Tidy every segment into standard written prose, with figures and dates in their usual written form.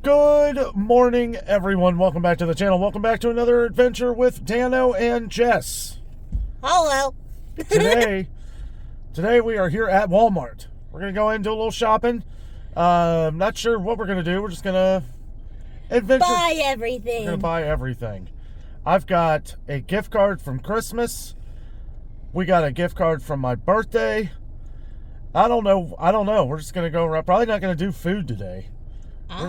Good morning, everyone. Welcome back to the channel. Welcome back to another adventure with Dano and Jess. Hello. Today we are here at Walmart. We're going to go in and do a little shopping. Not sure what we're going to do. We're just going to Buy everything. We're going to buy everything. I've got a gift card from Christmas. We got a gift card from my birthday. I don't know. We're just going to go around. Probably not going to do food today. We're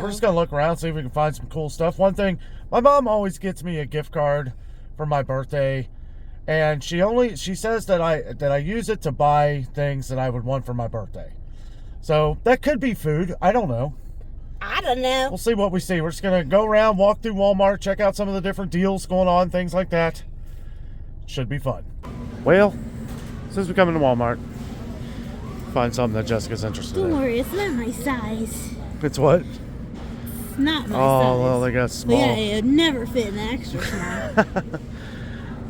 just gonna look around, see if we can find some cool stuff. One thing, my mom always gets me a gift card for my birthday, and she says that I use it to buy things that I would want for my birthday. So that could be food. I don't know. We'll see what we see. We're just gonna go around, walk through Walmart, check out some of the different deals going on, things like that. Should be fun. Well, since we come into Walmart, find something that Jessica's interested in. Don't worry, it's not my size. It's what? It's not my size. Oh, well, they got small. Yeah, it'd never fit in the extra small.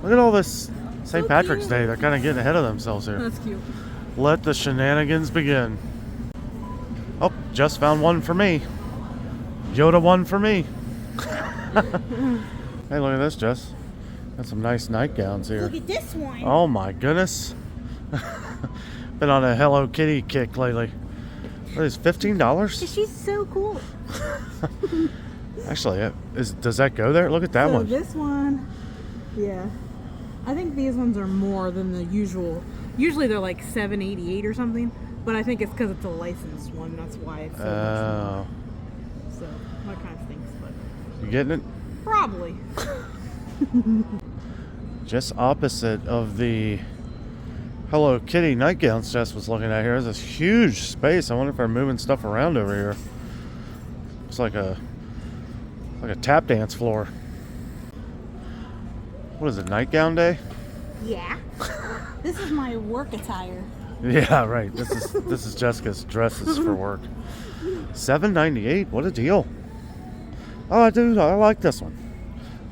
Look at all this St. Patrick's Day. They're kind of getting ahead of themselves here. That's cute. Let the shenanigans begin. Oh, just found one for me. Yoda one for me. Hey, look at this, Jess. Got some nice nightgowns here. Look at this one. Oh, my goodness. Been on a Hello Kitty kick lately. What is $15? She's so cool. Actually, does that go there? Look at that one. This one, yeah. I think these ones are more than the usual. Usually they're like $7.88 or something, but I think it's because it's a licensed one. That's why it's so much more. So that kind of stinks, but you getting it? Probably. Just opposite of the Hello Kitty nightgowns Jess was looking at here. There's this huge space. I wonder if they're moving stuff around over here. It's like a tap dance floor. What is it, nightgown day? Yeah. This is my work attire. Yeah, right. This is Jessica's dresses for work. $7.98. What a deal. Oh, I do. I like this one.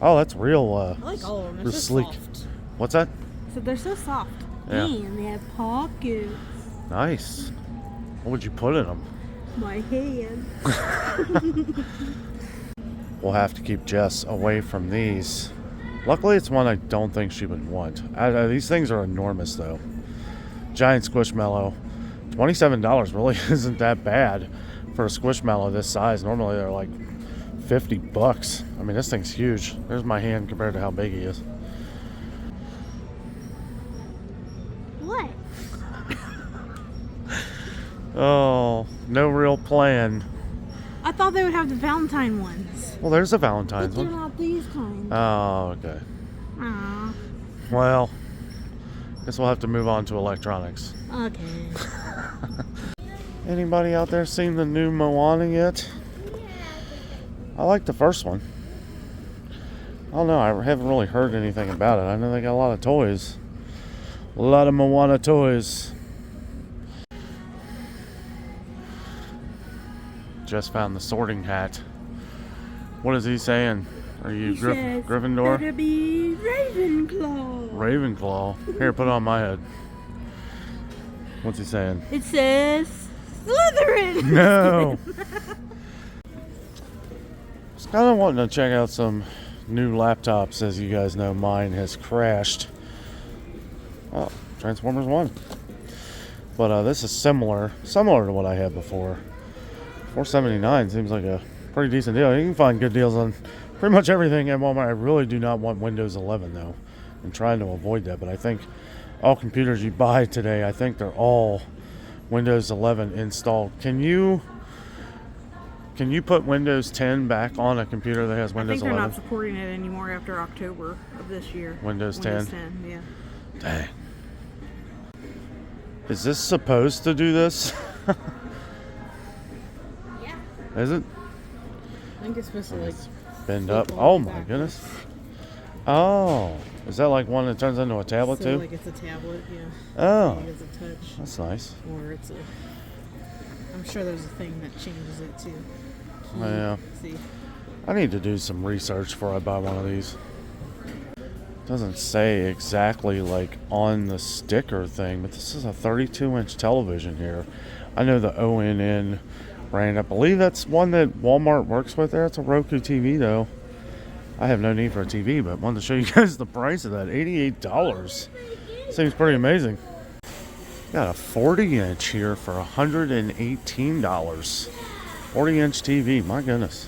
Oh, that's real. I like all of them. They're so sleek. soft. What's that? So they're so soft. Yeah. And they have pockets. Nice. What would you put in them? My hand. We'll have to keep Jess away from these. Luckily, it's one I don't think she would want. These things are enormous, though. Giant Squishmallow. $27 really isn't that bad for a Squishmallow this size. Normally, they're like $50. I mean, this thing's huge. There's my hand compared to how big he is. What? Oh, no real plan. I thought they would have the Valentine ones. Well, there's a Valentine's But they're one. not these kinds. Oh, okay. Aww. Well, guess we'll have to move on to electronics. Okay. Anybody out there seen the new Moana yet? I like the first one. I don't know, I haven't really heard anything about it. I know they got a lot of toys. A lot of Moana toys. Just found the sorting hat. What is he saying? Are you says, Gryffindor? Better be Ravenclaw. Ravenclaw. Here, put it on my head. What's he saying? It says Slytherin. No. Just kind of wanting to check out some new laptops. As you guys know, mine has crashed. Oh, Transformers 1. But this is similar to what I had before. $4.79 seems like a pretty decent deal. You can find good deals on pretty much everything at Walmart. I really do not want Windows 11 though. I'm trying to avoid that, but I think all computers you buy today, I think they're all Windows 11 installed. Can you put Windows 10 back on a computer that has Windows 11? I think they're not supporting it anymore after October of this year. Windows 10? Windows 10, yeah. Dang. Is this supposed to do this? Yeah. Is it? I think it's supposed to like Bend up. flip Oh all my backwards. goodness. Oh. Is that like one that turns into a tablet So too? like it's a tablet, yeah. Oh. Maybe it's a touch. That's nice. Or it's a... I'm sure there's a thing that changes it too. Yeah. See. I need to do some research before I buy one of these. Doesn't say exactly like on the sticker thing, but this is a 32-inch television here. I know the ONN brand. I believe that's one that Walmart works with there. It's a Roku TV, though. I have no need for a TV, but wanted to show you guys the price of that. $88. Seems pretty amazing. Got a 40-inch here for $118. 40-inch TV, my goodness.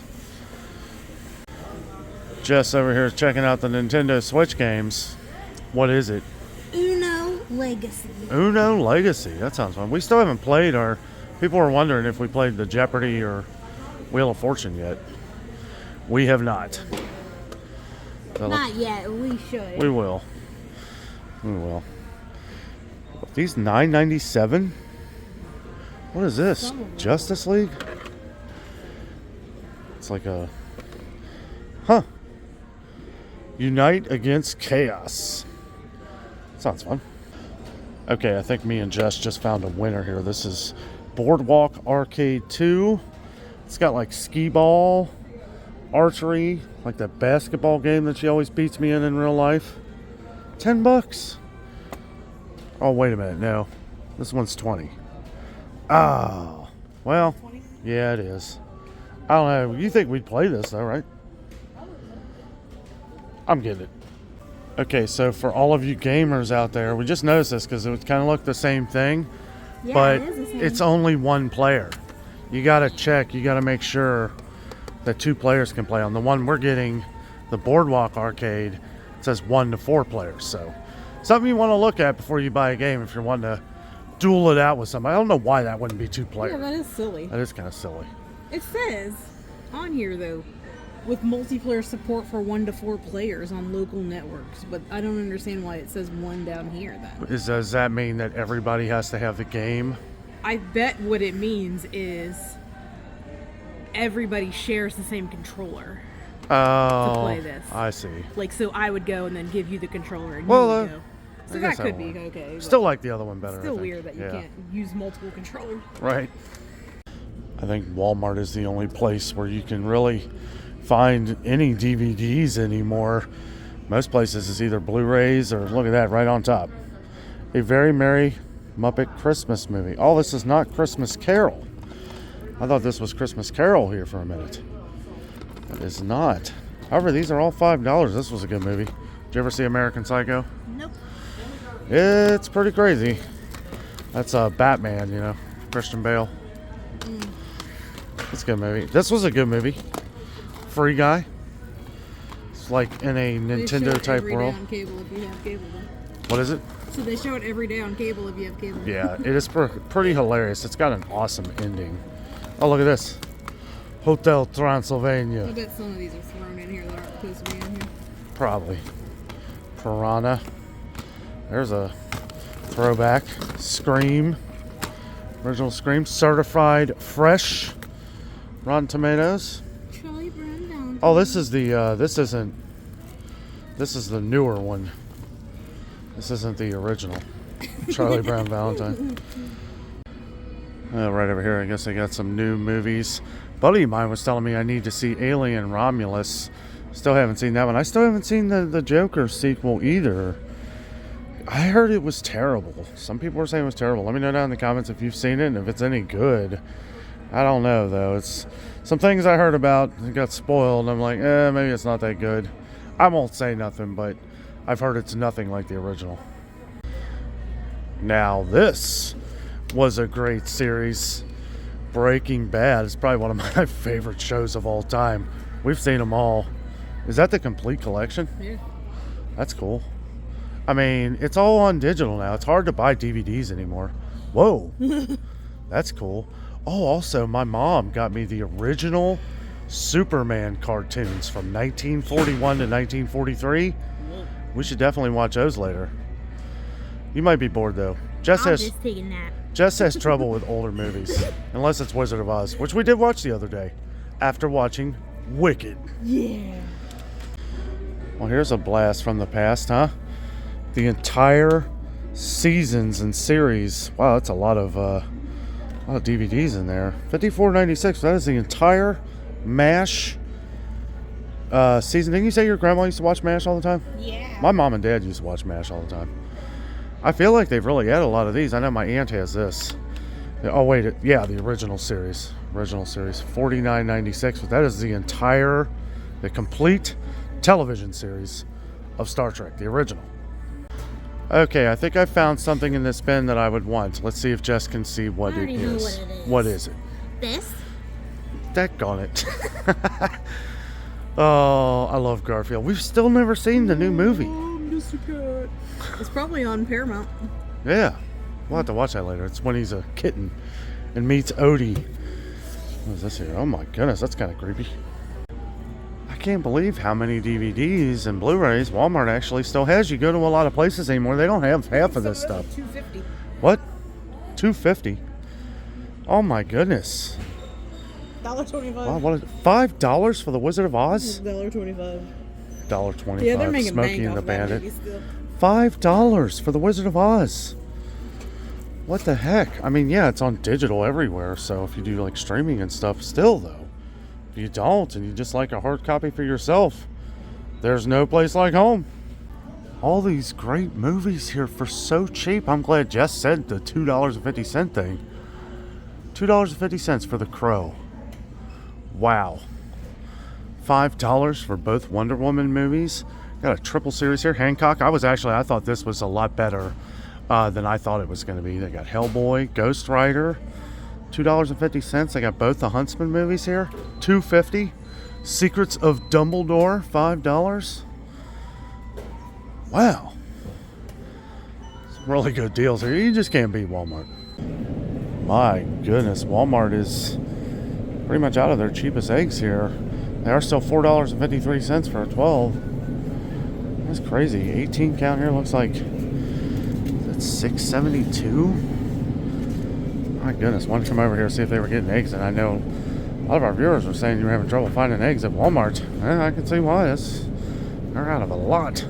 Jess over here is checking out the Nintendo Switch games. What is it? Uno Legacy. Uno Legacy. That sounds fun. We still haven't played our... People were wondering if we played the Jeopardy or Wheel of Fortune yet. We have not. Not yet. We should. We will. We will. These $9.97? What is this? Justice League? It's like a... Huh. Unite Against Chaos. Sounds fun. Okay, I think me and Jess just found a winner here. This is Boardwalk Arcade 2. It's got like skee ball, archery, like that basketball game that she always beats me in real life. $10. Oh, wait a minute. No, this one's 20. Oh, well, yeah, it is. I don't know. You think we'd play this though, right? I'm getting it. Okay, so for all of you gamers out there, we just noticed this because it would kind of look the same thing, Yeah, but it is the same. it's only one player. You got to check. You got to make sure that 2 players can play. On the one we're getting, the Boardwalk Arcade, it says 1 to 4 players. So something you want to look at before you buy a game if you're wanting to duel it out with somebody. I don't know why that wouldn't be 2 players. Yeah, that is silly. That is kind of silly. It says on here though, with multiplayer support for 1 to 4 players on local networks, but I don't understand why it says 1 down here then. Does that mean that everybody has to have the game? I bet what it means is everybody shares the same controller Oh, to play this. I see. Like, so I would go and then give you the controller and Well, you would go. I So guess that that could would be work. okay. but Still like the other one better. still I think. weird that you Yeah. can't use multiple controllers. Right. I think Walmart is the only place where you can really find any DVDs anymore. Most places is either Blu-rays or, look at that, right on top. A Very Merry Muppet Christmas Movie. Oh, this is not Christmas Carol. I thought this was Christmas Carol here for a minute. It is not. However, these are all $5. This was a good movie. Did you ever see American Psycho? Nope. It's pretty crazy. That's Batman, you know, Christian Bale. It's a good movie. This was a good movie. Free Guy. It's like in a Nintendo type world. On cable if you have cable. What is it? So they show it every day on cable if you have cable. Yeah, it is pretty hilarious. It's got an awesome ending. Oh, look at this. Hotel I Transylvania. bet some of these are thrown in here that aren't supposed to be in here. Probably. Piranha. There's a throwback. Scream. Original Scream. Certified Fresh. Rotten Tomatoes. Charlie Brown Valentine. Oh, this is the, this is the newer one. This isn't the original. Charlie Brown Valentine. Right over here, I guess I got some new movies. Buddy of mine was telling me I need to see Alien Romulus. Still haven't seen that one. I still haven't seen the Joker sequel either. I heard it was terrible. Some people were saying it was terrible. Let me know down in the comments if you've seen it and if it's any good. I don't know, though. It's some things I heard about and got spoiled, and I'm like, maybe it's not that good. I won't say nothing, but I've heard it's nothing like the original. Now, this was a great series. Breaking Bad is probably one of my favorite shows of all time. We've seen them all. Is that the complete collection? Yeah. That's cool. I mean, it's all on digital now. It's hard to buy DVDs anymore. Whoa. That's cool. Oh, also, my mom got me the original Superman cartoons from 1941 to 1943. Whoa. We should definitely watch those later. You might be bored, though. Jess I'll has just take a nap. Jess has trouble with older movies, unless it's Wizard of Oz, which we did watch the other day after watching Wicked. Yeah. Well, here's a blast from the past, huh? The entire seasons and series. Wow, that's a lot of DVDs in there. $54.96. That is the entire MASH season. Didn't you say your grandma used to watch MASH all the time? Yeah. My mom and dad used to watch MASH all the time. I feel like they've really added a lot of these. I know my aunt has this. Oh, wait. Yeah, the original series. Original series, $49.96. But that is the complete television series of Star Trek, the original. Okay, I think I found something in this bin that I would want. Let's see if Jess can see what I already it know is. what it is. What is it? This? Daggone it. Oh, I love Garfield. We've still never seen the new movie. Mr. Cat. It's probably on Paramount. Yeah, we'll have to watch that later. It's when he's a kitten and meets Odie. What is this here? Oh my goodness, that's kind of creepy. I can't believe how many DVDs and Blu-rays Walmart actually still has. You go to a lot of places anymore, they don't have half of this stuff. $2.50. What? $2.50? Oh my goodness. $1.25. Wow, what is it? $5 for the Wizard of Oz? $1.25. $1.25. Yeah, they're making Smokey bank and off the that Bandit. movie still. $5 for the Wizard of Oz. What the heck? I mean, yeah, it's on digital everywhere. So if you do like streaming and stuff, still though, if you don't and you just like a hard copy for yourself, there's no place like home. All these great movies here for so cheap. I'm glad Jess said the $2.50 thing. $2.50 for The Crow. Wow. $5 for both Wonder Woman movies. Got a triple series here. Hancock. I thought this was a lot better than I thought it was going to be. They got Hellboy, Ghost Rider, $2.50. They got both the Huntsman movies here. $2.50. Secrets of Dumbledore, $5. Wow. Some really good deals here. You just can't beat Walmart. My goodness, Walmart is pretty much out of their cheapest eggs here. They are still $4.53 for a 12. That's crazy. 18 count here looks like that's $6.72. My goodness, wanted to come over here and see if they were getting eggs, and I know a lot of our viewers were saying you were having trouble finding eggs at Walmart. And I can see why. They're out of a lot.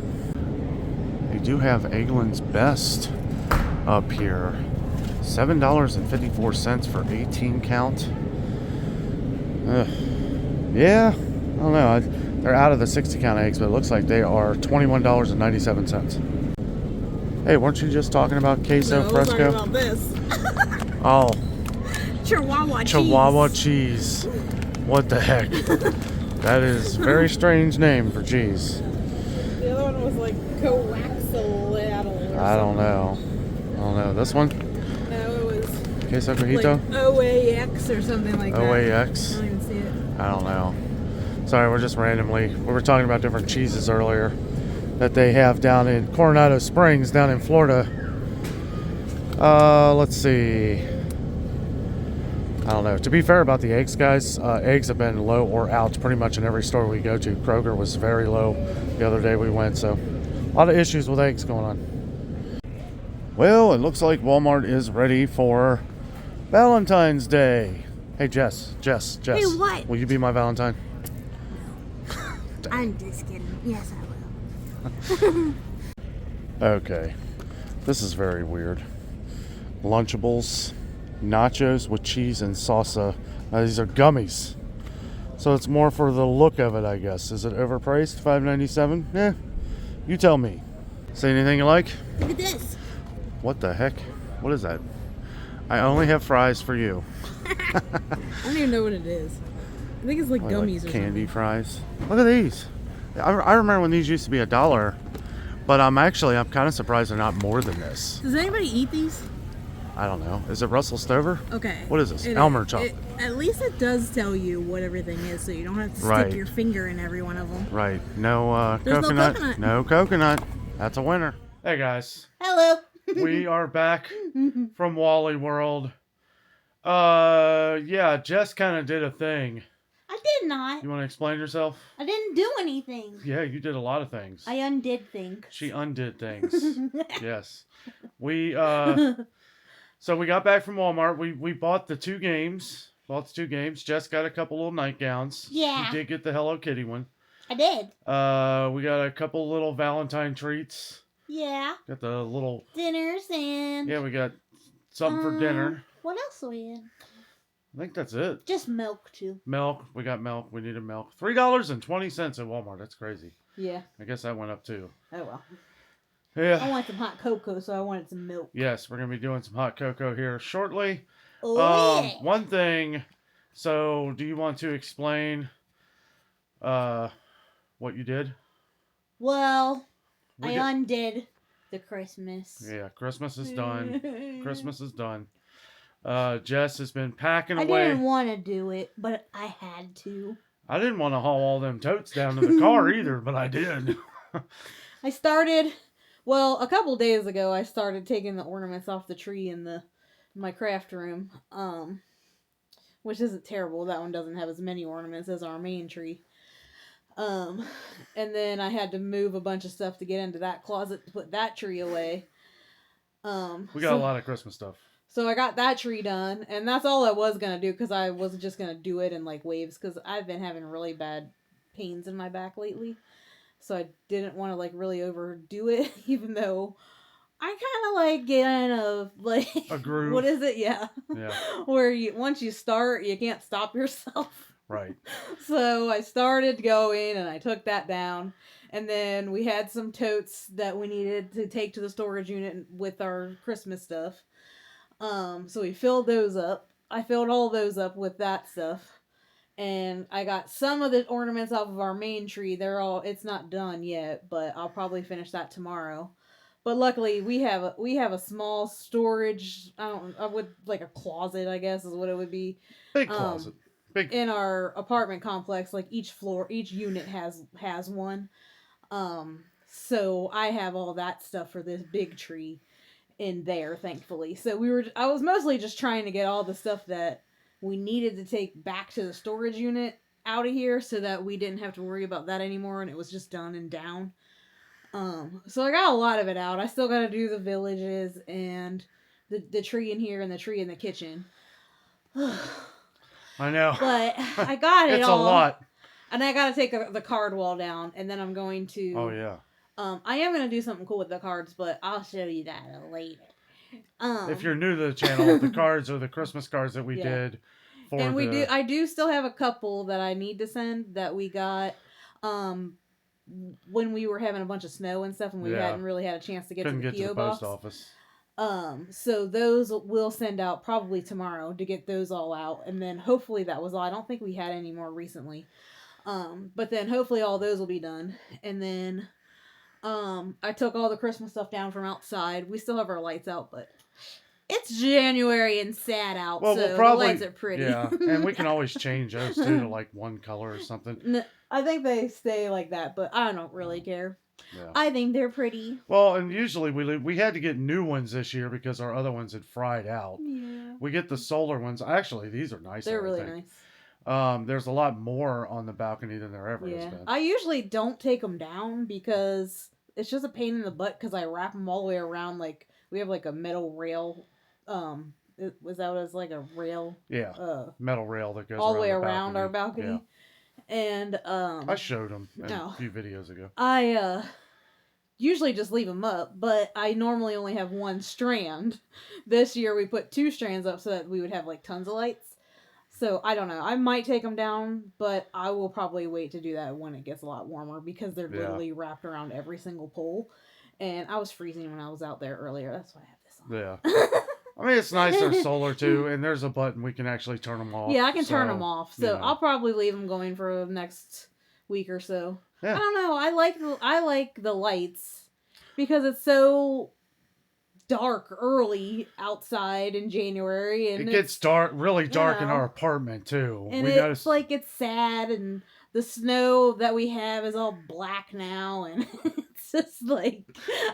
They do have Eggland's Best up here. $7.54 for 18 count. Yeah, I don't know. They're out of the 60 count eggs, but it looks like they are $21.97. Hey, weren't you just talking about queso fresco? About this. Oh, Chihuahua cheese. What the heck? That is a very strange name for cheese. The other one was like coaxialatl. I don't know. This one? No, it was Queso Cojito? like OAX or something like that. OAX? I don't even see it. I don't know. Sorry, we were talking about different cheeses earlier that they have down in Coronado Springs, down in Florida. Let's see. I don't know. To be fair about the eggs, guys, eggs have been low or out pretty much in every store we go to. Kroger was very low the other day we went, so a lot of issues with eggs going on. Well, it looks like Walmart is ready for Valentine's Day. Hey, Jess. Hey, what? Will you be my Valentine? I'm just kidding. Yes, I will. Okay. This is very weird. Lunchables, nachos with cheese and salsa. These are gummies. So it's more for the look of it, I guess. Is it overpriced? $5.97? Yeah. You tell me. See anything you like? Look at this. What the heck? What is that? I only have fries for you. I don't even know what it is. I think it's like gummies or candy something. fries. Look at these. I remember when these used to be $1, but I'm kind of surprised they're not more than this. Does anybody eat these? I don't know. Is it Russell Stover? Okay. What is this? Elmer chocolate. At least it does tell you what everything is, so you don't have to stick your finger in every one of them. Right. No There's coconut. no coconut. No coconut. That's a winner. Hey guys. Hello. We are back from Wally World. Yeah, Jess kind of did a thing. I did not. You want to explain yourself? I didn't do anything. Yeah, you did a lot of things. I undid things. She undid things. Yes. So we got back from Walmart. We bought the two games. Jess got a couple little nightgowns. Yeah. She did get the Hello Kitty one. I did. We got a couple little Valentine treats. Yeah. Got the little Dinners and... Yeah, we got something for dinner. What else are we in? I think that's it. Just milk, too. Milk. We got milk. We needed milk. $3.20 at Walmart. That's crazy. Yeah. I guess that went up too. Oh, well. Yeah. I want some hot cocoa, so I wanted some milk. Yes, we're going to be doing some hot cocoa here shortly. Oh, yeah. One thing So, do you want to explain what you did? Well, We I did- undid the Christmas. Yeah, Christmas is done. Christmas is done. Jess has been packing I away. didn't want to do it, but I had to. I didn't want to haul all them totes down to the car either, but I did. I started, well, a couple days ago, I started taking the ornaments off the tree in my craft room, which isn't terrible. That one doesn't have as many ornaments as our main tree. And then I had to move a bunch of stuff to get into that closet to put that tree away. We got a lot of Christmas stuff. So I got that tree done, and that's all I was gonna do because I was just gonna do it in like waves because I've been having really bad pains in my back lately. So I didn't want to like really overdo it, even though I kind of like getting like A groove. What is it? Yeah. Yeah. Where once you start, you can't stop yourself. Right. So I started going, and I took that down, and then we had some totes that we needed to take to the storage unit with our Christmas stuff. So we filled those up. I filled all those up with that stuff. And I got some of the ornaments off of our main tree. It's not done yet, but I'll probably finish that tomorrow. But luckily we have a small storage, I would like a closet, I guess is what it would be. Big closet. Big In our apartment complex, like each unit has one. So I have all that stuff for this big tree in there, thankfully. So I was mostly just trying to get all the stuff that we needed to take back to the storage unit out of here so that we didn't have to worry about that anymore and it was just done and down. So I got a lot of it out. I still got to do the villages and the tree in here and the tree in the kitchen. I know. But I got it it's all. It's a lot. And I got to take the card wall down, and then I'm going to... Oh, yeah. I am going to do something cool with the cards, but I'll show you that later. If you're new to the channel, the cards are the Christmas cards that we did. I do still have a couple that I need to send that we got when we were having a bunch of snow and stuff, and we hadn't really had a chance to get Couldn't to the get P.O. to the box. post office. So those we'll send out probably tomorrow to get those all out, and then hopefully that was all. I don't think we had any more recently. But then hopefully all those will be done, and then I took all the Christmas stuff down from outside. We still have our lights out, but it's January and sad out, so the lights are pretty. Yeah, and we can always change those too to like one color or something. I think they stay like that, but I don't really care. Yeah. I think they're pretty. Well, and usually we had to get new ones this year because our other ones had fried out. Yeah. We get the solar ones. Actually, these are nicer. They're really nice. There's a lot more on the balcony than there ever has been. I usually don't take them down because it's just a pain in the butt because I wrap them all the way around. Like we have like a metal rail. It was out as like a rail. Yeah. Metal rail that goes all the way around our balcony. Yeah. And I showed them a few videos ago. I usually just leave them up, but I normally only have one strand. This year we put 2 strands up so that we would have like tons of lights. So I don't know. I might take them down, but I will probably wait to do that when it gets a lot warmer because they're literally wrapped around every single pole. And I was freezing when I was out there earlier. That's why I have this on. Yeah. I mean, it's nice they're solar too, and there's a button we can actually turn them off. Yeah, I can turn them off. So I'll probably leave them going for the next week or so. Yeah. I don't know. I like the lights because it's so dark early outside in January, and it gets dark, really dark in our apartment too. And it's like it's sad, and the snow that we have is all black now, and it's just like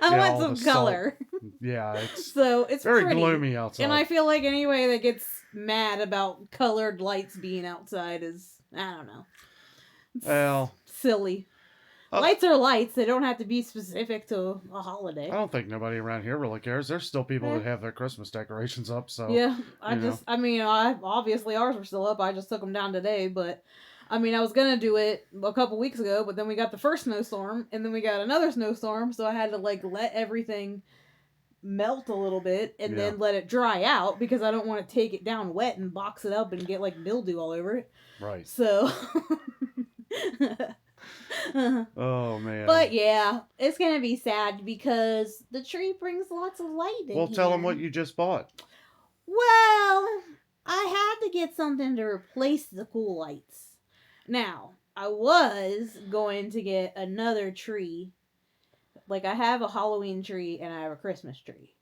I want some color. Yeah, it's very pretty. Gloomy outside, and I feel like anybody that gets mad about colored lights being outside is I don't know. Silly. Lights are lights. They don't have to be specific to a holiday. I don't think nobody around here really cares. There's still people that have their Christmas decorations up. So yeah, obviously ours were still up. I just took them down today, but I mean, I was gonna do it a couple weeks ago, but then we got the first snowstorm, and then we got another snowstorm, so I had to like let everything melt a little bit and then let it dry out because I don't want to take it down wet and box it up and get like mildew all over it. Right. So. Oh man. But yeah, it's gonna be sad because the tree brings lots of light in Well, here. tell them what you just bought. Well, I had to get something to replace the cool lights. Now, I was going to get another tree. Like, I have a Halloween tree and I have a Christmas tree.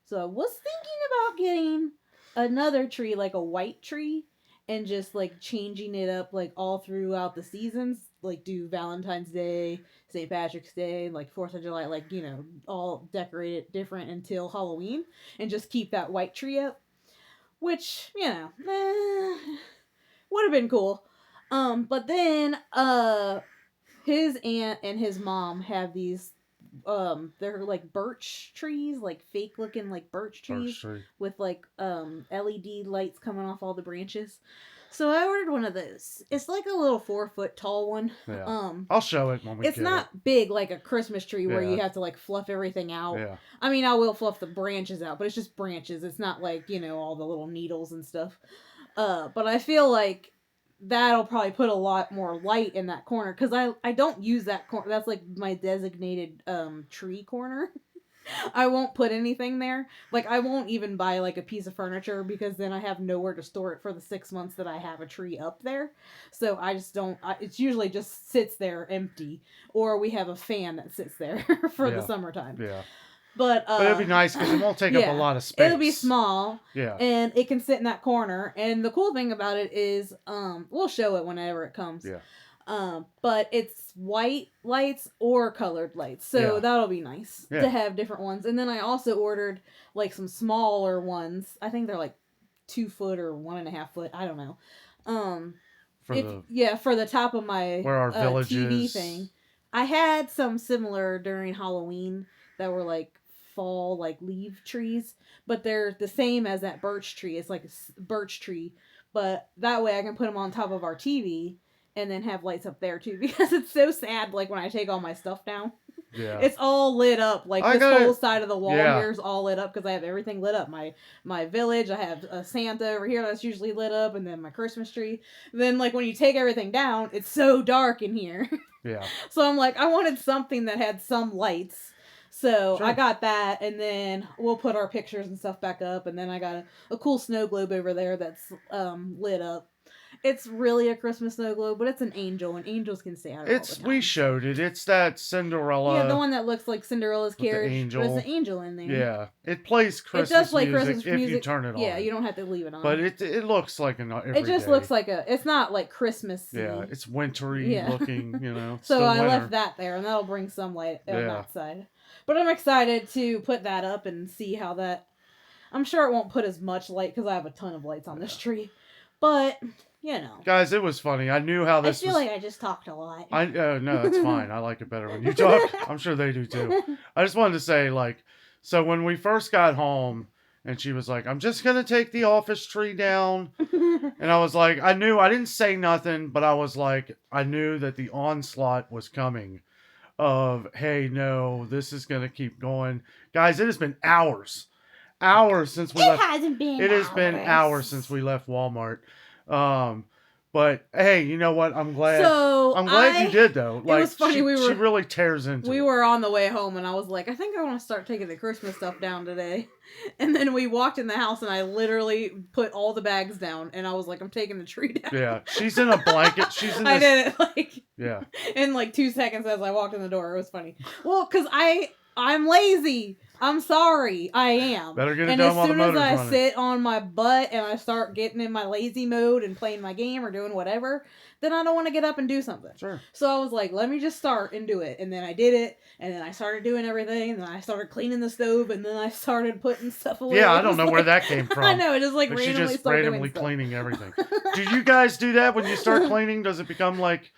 So I was thinking about getting another tree, like a white tree, and just, like, changing it up, like, all throughout the seasons. Like, do Valentine's Day, St. Patrick's Day, like, 4th of July, like, you know, all decorate it different until Halloween. And just keep that white tree up. Which, you know, would have been cool. But then, his aunt and his mom have these, they're like birch trees, like fake looking like birch trees with like, LED lights coming off all the branches. So I ordered one of those. It's like a little 4-foot tall one. Yeah. I'll show it when we It's not big like a Christmas tree where you have to like fluff everything out. Yeah. I mean, I will fluff the branches out, but it's just branches. It's not like, you know, all the little needles and stuff. But I feel like that'll probably put a lot more light in that corner because I don't use that corner. That's like my designated tree corner. I won't put anything there. Like, I won't even buy, like, a piece of furniture because then I have nowhere to store it for the 6 months that I have a tree up there. So I just don't... it's usually just sits there empty. Or we have a fan that sits there for the summertime. Yeah. But it'll be nice because it won't take up a lot of space. It'll be small. Yeah. And it can sit in that corner. And the cool thing about it is, we'll show it whenever it comes. Yeah. But it's white lights or colored lights. So that'll be nice to have different ones. And then I also ordered like some smaller ones. I think they're like 2 foot or 1.5 foot. I don't know. For the top of my where our village TV is. thing. I had some similar during Halloween that were like fall like leaf trees, but they're the same as that birch tree. It's like a birch tree, but that way I can put them on top of our TV. And then have lights up there too, because it's so sad. Like when I take all my stuff down, it's all lit up. Like whole side of the wall here is all lit up because I have everything lit up. My village, I have a Santa over here that's usually lit up, and then my Christmas tree. Then like when you take everything down, it's so dark in here. Yeah. So I'm like, I wanted something that had some lights. So I got that, and then we'll put our pictures and stuff back up, and then I got a cool snow globe over there that's lit up. It's really a Christmas snow globe, but it's an angel, and angels can stay out all the time. We showed it. It's that Cinderella. Yeah, the one that looks like Cinderella's carriage. Angel. There's an angel in there. Yeah, it plays Christmas music. It does play Christmas music if you turn it on. Yeah, you don't have to leave it on. But it looks like an everyday. It just looks like it's not like Christmas. Yeah, it's wintry looking, you know. So I left that there, and that'll bring some light on that side. But I'm excited to put that up and see how that... I'm sure it won't put as much light, because I have a ton of lights on this tree. But... You know. Guys, it was funny. I knew how this I feel like I just talked a lot. No, that's fine. I like it better when you talk. I'm sure they do too. I just wanted to say, like, so when we first got home, and she was like, I'm just going to take the office tree down. And I was like, I didn't say nothing, but I was like, I knew that the onslaught was coming of, hey, no, this is going to keep going. Guys, it has been hours. Hours since we left. It hasn't been It has been hours since we left Walmart. But hey, you know what? I'm glad. I'm glad you did though. Like, it was funny. She really tears into. We were on the way home, and I was like, I think I want to start taking the Christmas stuff down today. And then we walked in the house, and I literally put all the bags down, and I was like, I'm taking the tree down. Yeah, she's in a blanket. She's in. I did it like. Yeah. In like 2 seconds as I walked in the door, it was funny. Well, because I'm lazy. I'm sorry. I am. Better get it done while the motor's running. And as soon as I sit on my butt and I start getting in my lazy mode and playing my game or doing whatever, then I don't want to get up and do something. Sure. So I was like, let me just start and do it. And then I did it. And then I started doing everything. And then I started cleaning the stove. And then I started putting stuff away. Yeah, I don't know where that came from. I know. It just like randomly cleaning everything. Do you guys do that when you start cleaning? Does it become like...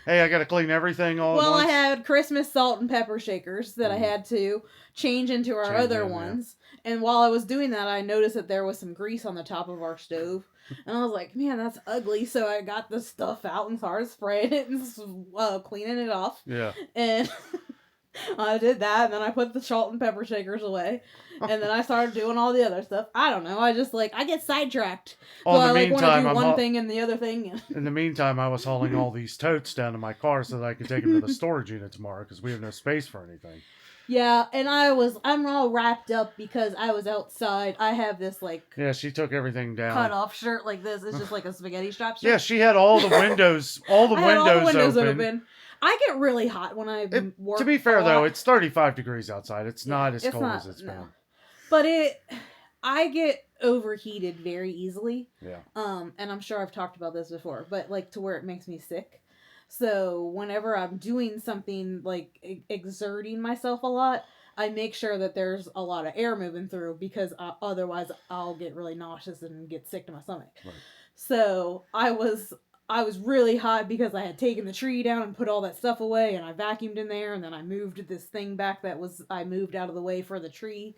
Hey, I got to clean everything all at once. I had Christmas salt and pepper shakers that I had to change into our other ones. Yeah. And while I was doing that, I noticed that there was some grease on the top of our stove. And I was like, man, that's ugly. So I got the stuff out and started spraying it and cleaning it off. Yeah. And I did that. And then I put the salt and pepper shakers away. And then I started doing all the other stuff. I don't know. I just I get sidetracked. So I want to do one thing and the other thing. In the meantime, I was hauling all these totes down to my car so that I could take them to the storage unit tomorrow because we have no space for anything. Yeah, and I'm all wrapped up because I was outside. I have this like Yeah, she took everything down. cut off shirt like this. It's just like a spaghetti strap shirt. Yeah, she had all the windows, I had all the windows open. I get really hot when I work. To be fair though, it's 35 degrees outside. It's not as cold as it's been. But I get overheated very easily. Yeah. And I'm sure I've talked about this before, but like to where it makes me sick. So whenever I'm doing something like exerting myself a lot, I make sure that there's a lot of air moving through because otherwise I'll get really nauseous and get sick to my stomach. Right. So I was really hot because I had taken the tree down and put all that stuff away, and I vacuumed in there, and then I moved this thing back I moved out of the way for the tree.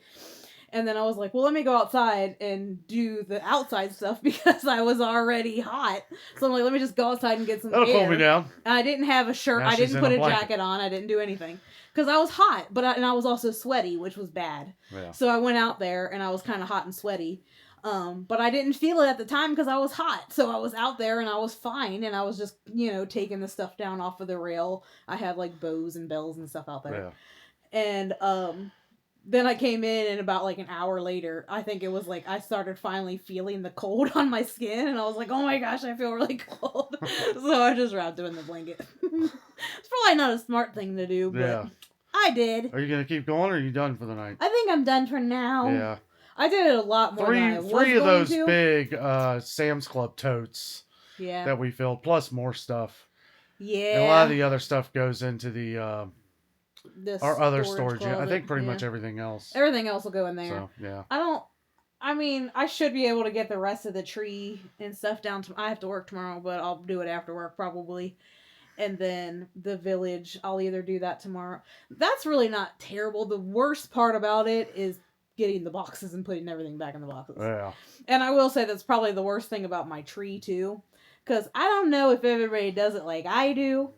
And then I was like, well, let me go outside and do the outside stuff because I was already hot. So I'm like, let me just go outside and get some air. That'll cool me down. And I didn't have a shirt. I didn't put a jacket on. I didn't do anything. Because I was hot, and I was also sweaty, which was bad. Yeah. So I went out there, and I was kind of hot and sweaty. But I didn't feel it at the time because I was hot. So I was out there, and I was fine. And I was just, taking the stuff down off of the rail. I have, like, bows and bells and stuff out there. Yeah. And, then I came in, and about like an hour later, I think it was like I started finally feeling the cold on my skin, and I was like, oh my gosh, I feel really cold. So I just wrapped it in the blanket. It's probably not a smart thing to do, but I did. Are you going to keep going, or are you done for the night? I think I'm done for now. Yeah. I did it a lot more than I was going to. Three of those big Sam's Club totes that we filled, plus more stuff. Yeah. And a lot of the other stuff goes into the... our other storage. I think pretty much everything else. Everything else will go in there. So, yeah. I should be able to get the rest of the tree and stuff down. I have to work tomorrow, but I'll do it after work probably. And then the village, I'll either do that tomorrow. That's really not terrible. The worst part about it is getting the boxes and putting everything back in the boxes. Yeah. And I will say that's probably the worst thing about my tree too. Because I don't know if everybody does it like I do,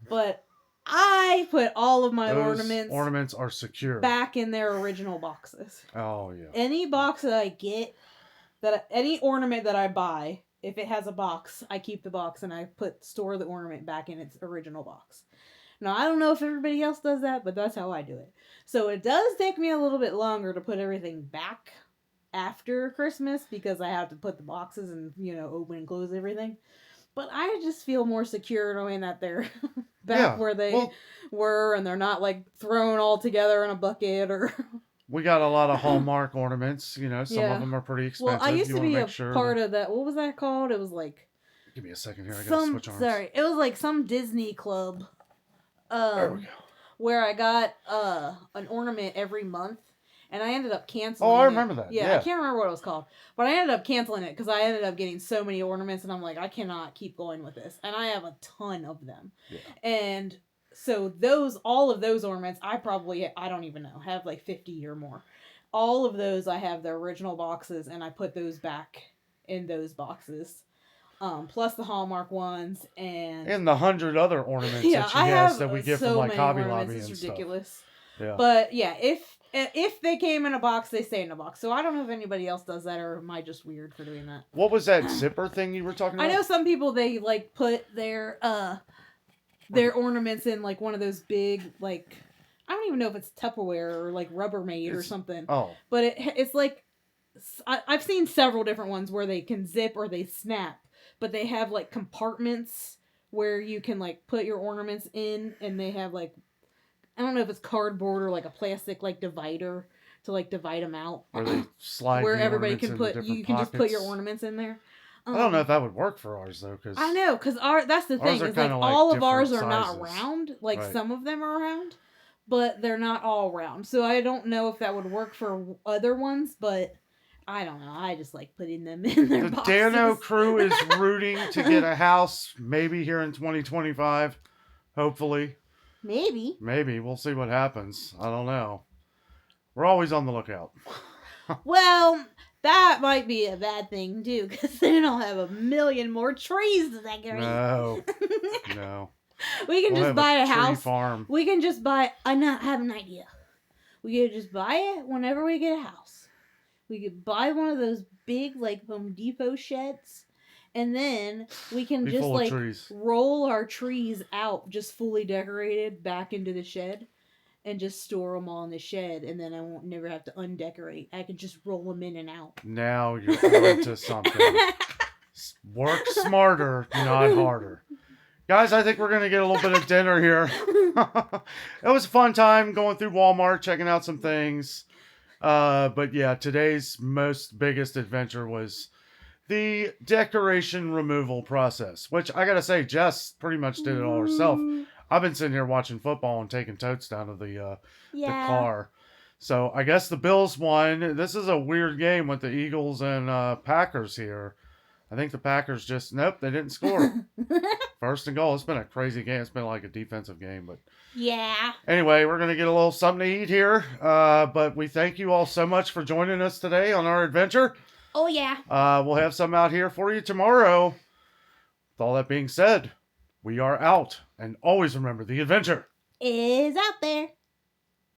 but I put all of my ornaments are secure back in their original boxes. Oh yeah. Any box that I get, any ornament that I buy, if it has a box, I keep the box and I store the ornament back in its original box. Now I don't know if everybody else does that, but that's how I do it. So it does take me a little bit longer to put everything back after Christmas because I have to put the boxes and open and close everything. But I just feel more secure knowing that they're back where they were and they're not like thrown all together in a bucket or... We got a lot of Hallmark ornaments, some of them are pretty expensive. Well, I used to be a part of that. What was that called? It was like... Give me a second here. I gotta switch arms. Sorry. It was like some Disney club there we go. Where I got an ornament every month. And I ended up canceling it. Oh, I remember that. Yeah, I can't remember what it was called. But I ended up canceling it because I ended up getting so many ornaments. And I'm like, I cannot keep going with this. And I have a ton of them. Yeah. And so all of those ornaments, I don't even know, have like 50 or more. All of those, I have their original boxes. And I put those back in those boxes. Plus the Hallmark ones. And the 100 other ornaments that she has that we get from like Hobby Lobby and stuff. It's ridiculous. Yeah. But yeah, if they came in a box, they stay in a box. So I don't know if anybody else does that or am I just weird for doing that. What was that zipper thing you were talking about? I know some people, they like put their ornaments in like one of those big, like, I don't even know if it's Tupperware or like Rubbermaid or something. Oh. But it's like, I've seen several different ones where they can zip or they snap. But they have like compartments where you can like put your ornaments in and they have like, I don't know if it's cardboard or like a plastic like divider to like divide them out. Where they slide where everybody can put, you can just put your ornaments in there. I don't know if that would work for ours though, because I know, because that's the thing is like all of ours are not round. Like some of them are round, but they're not all round. So I don't know if that would work for other ones, but I don't know. I just like putting them in their boxes. The Dano crew is rooting to get a house maybe here in 2025, hopefully. Maybe. We'll see what happens. I don't know. We're always on the lookout. Well, that might be a bad thing, too, because then I'll have a million more trees to decorate. No. We can just buy a house. Farm. We can just buy... I have an idea. We could just buy it whenever we get a house. We could buy one of those big, like, Home Depot sheds. And then we can just, like, roll our trees out, just fully decorated, back into the shed. and just store them all in the shed, and then I won't never have to undecorate. I can just roll them in and out. Now you're onto something. Work smarter, not harder. Guys, I think we're going to get a little bit of dinner here. It was a fun time going through Walmart, checking out some things. But yeah, today's biggest adventure was the decoration removal process, which I got to say, Jess pretty much did it all herself. I've been sitting here watching football and taking totes down to the car. So I guess the Bills won. This is a weird game with the Eagles and Packers here. I think the Packers nope, they didn't score. First and goal. It's been a crazy game. It's been like a defensive game, but Yeah. anyway, we're gonna get a little something to eat here. But we thank you all so much for joining us today on our adventure. Oh, yeah. We'll have some out here for you tomorrow. With all that being said, we are out, and always remember the adventure Is out there.